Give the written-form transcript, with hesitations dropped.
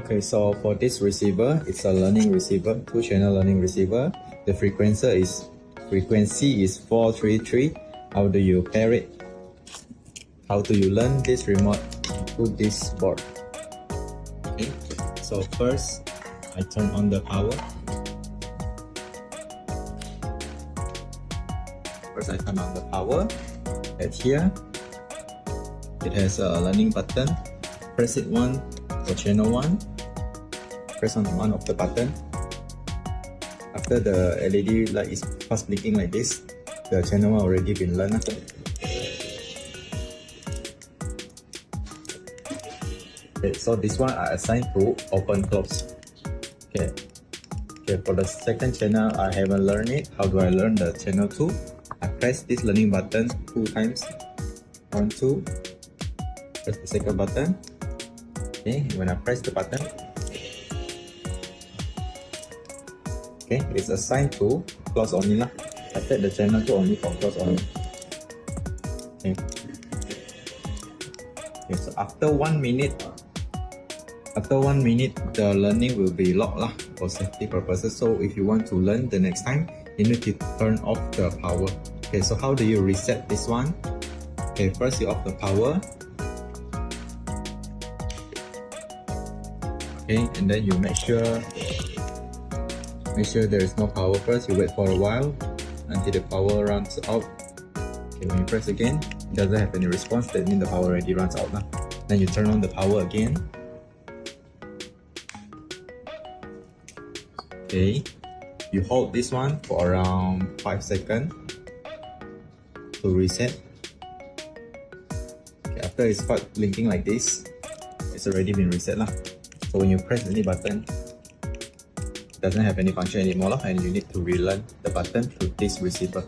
Okay, so for this receiver, it's a learning receiver, 2-channel learning receiver. The frequency is 433. How do you pair it? How do you learn this remote to this board? Okay, so first I turn on the power. First I turn on the power. At here, it has a learning button. Press it once for channel 1. Press on one of the button. After the LED light is fast blinking like this, the channel 1 already been learned. Okay, so this one I assigned to open close. Okay, for the second channel I haven't learned it. How do I learn the channel 2? I press this learning button 2 times. 1, 2. Press the second button. Okay, when I press the button, okay, it's assigned to close only lah. I set the channel to only for close only. Okay. Okay, so after 1 minute, the learning will be locked lah for safety purposes. So if you want to learn the next time, you need to turn off the power. Okay, so how do you reset this one? Okay, first you off the power. Okay, and then you make sure there is no power first. You wait for a while until the power runs out. Okay, when you press again, it doesn't have any response. That means the power already runs out now. Then you turn on the power again. Okay, you hold this one for around 5 seconds to reset. Okay, after it starts blinking like this, it's already been reset lah. So when you press any button, it doesn't have any function anymore and you need to relearn the button to this receiver.